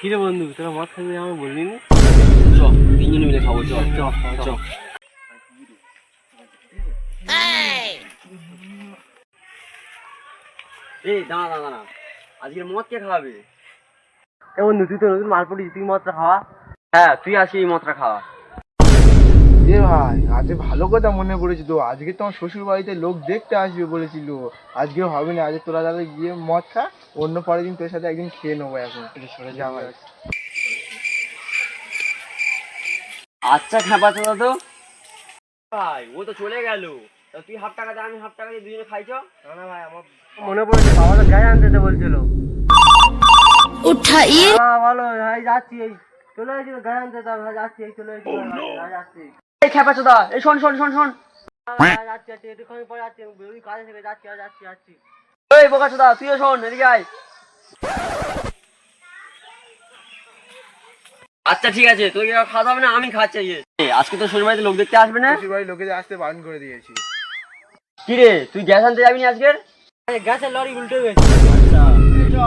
কিরে বন্ধু, তোরা মদ খাবি আমি বললি নি? চ তিনজন মিলে খাবো, চ চ চ। এই দাঁড়া দাঁড়া দাঁড়া, আজকে মদ কে খাওয়াবে? এ বন্ধু, তুই তো নতুন মাল পড়িস, তুই মদটা খাওয়া। হ্যাঁ তুই আসি এই মদটা খাওয়া। এ ভাই, আজকে ভালো কথা মনে পড়েছে তো। আজকে তোমার শ্বশুর বাড়িতে লোক দেখতে আসবে বলেছিল। আজকে হবে না, আজকে তোরা যাবে গিয়ে মদ খা, অন্য পরের দিন তোর সাথে একদিন খেয়ে নেবো। এখন সরে যা ভাই। আচ্ছা খাবা চলো তো ভাই, ও তো চলে গেল। তা তুই হাফ টাকা দে, আমি হাফ টাকা দিয়ে দুজনে খাইছ। না না ভাই, আমার মনে পড়েছে, বাবা তো গায়ে আনতে বলছিল। उठाइए ভালো ভাই, যাচ্ছি, এই চলে এসেছি গায়ে আনতে, যাচ্ছি, এই চলে এসেছি, যাচ্ছি। এই খেপা চোদা, এই শোন শোন শোন শোন। যাচ্ছি যাচ্ছি, একটুখানি পরে যাচ্ছি, ওই কাজে থেকে যাচ্ছি যাচ্ছি যাচ্ছি। এই বোকা চোদা, তুইও শোন, এদিকে আয়। আচ্ছা ঠিক আছে, তুই খাওয়া হবে না, আমি খাচ্ছি। আজকে তো শ্বশুর বাড়িতে লোক দেখতে আসবে না? শ্বশুর বাড়ির লোকেদের আসতে বারণ করে দিয়েছি। কি রে, তুই গ্যাস আনতে যাবি না আজকের? গ্যাসের লরি উল্টে গেছে। আচ্ছা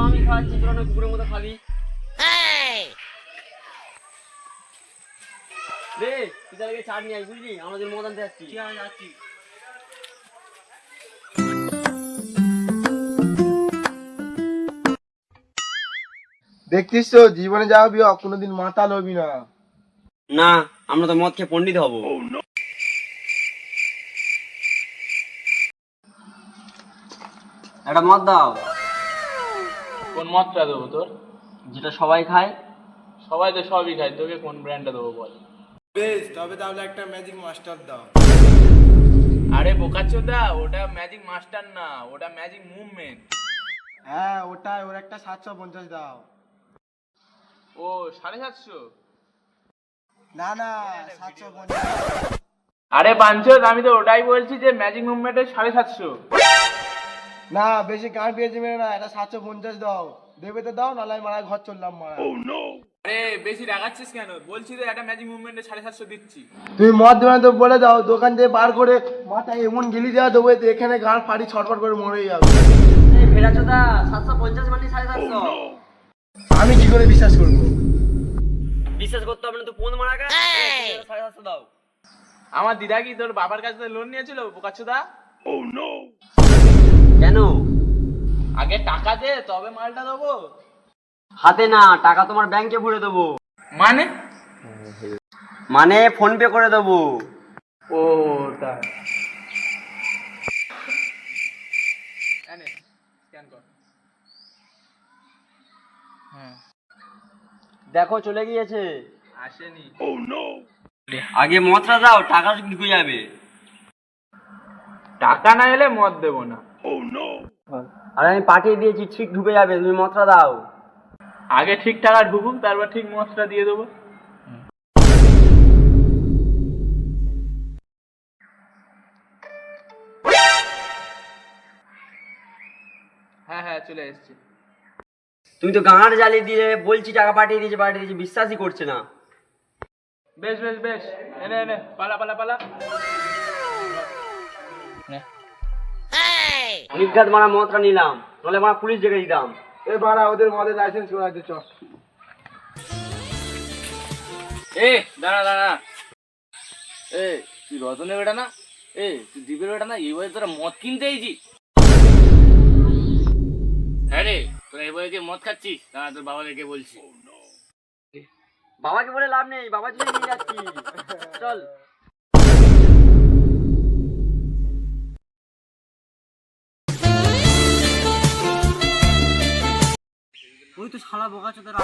আমি খাচ্ছি, তোরা না কুকুরের মতো খাবি রে। তুই তাহলে চা নিয়ে আয়, বুঝলি? আমাদের মদ আনতে যাচ্ছি। যাচ্ছি। দেখছিস তো, জীবনে যা হবি কোনোদিন মাতাল হবি না। না, আমরা তো মদ খেয়ে পণ্ডিত হবো। একটা মদ দাও। কোন মদটা দেবো তোর? যেটা সবাই খায়। সবাই তো সবই খায়, তোকে কোন ব্র্যান্ডটা দেবো বল? বেশ, তবে তাহলে একটা ম্যাজিক মাস্টার দাও। আরে বোকাচোদা, ওটা ম্যাজিক মাস্টার না, ওটা ম্যাজিক মুভমেন্ট। হ্যাঁ ওটাই, ওর একটা 750 দাও। ও 750? না না, 750। আরে বাঞ্চোদ, আমি তো ওটাই বলছি যে ম্যাজিক মুভমেন্টের 750। না, বেশি গান পেয়েছি মেরে না, এটা 750 দাও। দেবে তো দাও, নাহলে মারা ঘর চললাম মারা। আরে বেশি রাগাচ্ছিস কেন? বলছি তো একটা ম্যাজিক মুভমেন্টের 750 দিচ্ছি। তুমি মদ দেবে না তো বলে দাও, দোকান থেকে বার করে মাথায় এমন গিলি দেওয়া দেবো যে এখানে গান ফাড়ি ছটফট করে মরে যাবে। এই ফেরাচোদা, 750 মানে 750। আমি কি করে বিশ্বাস করবো? বিশ্বাস করতে হবে না তো, ফোন মারা গা। 750 দাও। আমার দিদা কি তোর বাবার কাছে থেকে লোন নিয়েছিল বোকাচোদা? কেন? আগে টাকা দে, তবে মালটা দেবো। হাতে না, টাকা তোমার ব্যাংকে ভরে দেবো। মানে? মানে ফোন পে করে দেবো। ও তাই। এনে স্ক্যান কর। হ্যাঁ, দেখো চলে গিয়েছে। আসেনি। আগে মদটা দাও, টাকা ঢুকে যাবে। টাকা না এলে মদ দেবো না। আর আমি পাঠিয়ে দিয়েছি, ঠিক ঢুকে যাবে, তুমি মদটা দাও। আগে ঠিক টাকা ঢুকুক, তারপর ঠিক মদটা দিয়ে দেবো। হ্যাঁ হ্যাঁ, চলে এসেছি। তুমি তো গাঁড় জ্বালিয়ে দিয়ে বলছি টাকা পাঠিয়ে দিয়েছি, বিশ্বাসই করছে না। বেশ বেশ বেশ, এনে এনে পালা পালা পালা। নে। নির্ঘাত মারা মদটা নিলাম, নাহলে মারা পুলিশ ডেকে দিতাম। এ বাড়া, ওদের মদের লাইসেন্স করা আছে, চ। এ দাঁড়া দাঁড়া, এ তুই রতনের বেটা না? এ তুই দীপের বেটা না? এই বয়সে তোরা মদ কিনতে এইছি? হ্যাঁ রে, তোরা এই বয়সে মদ খাচ্ছিস? দাঁড়া, তোর বাবাদেরকে বলছি। বাবাকে বলে লাভ নেই, বাবা তুই নিয়ে যাচ্ছি। চল। ওই তো শালা বোকা চোদারা।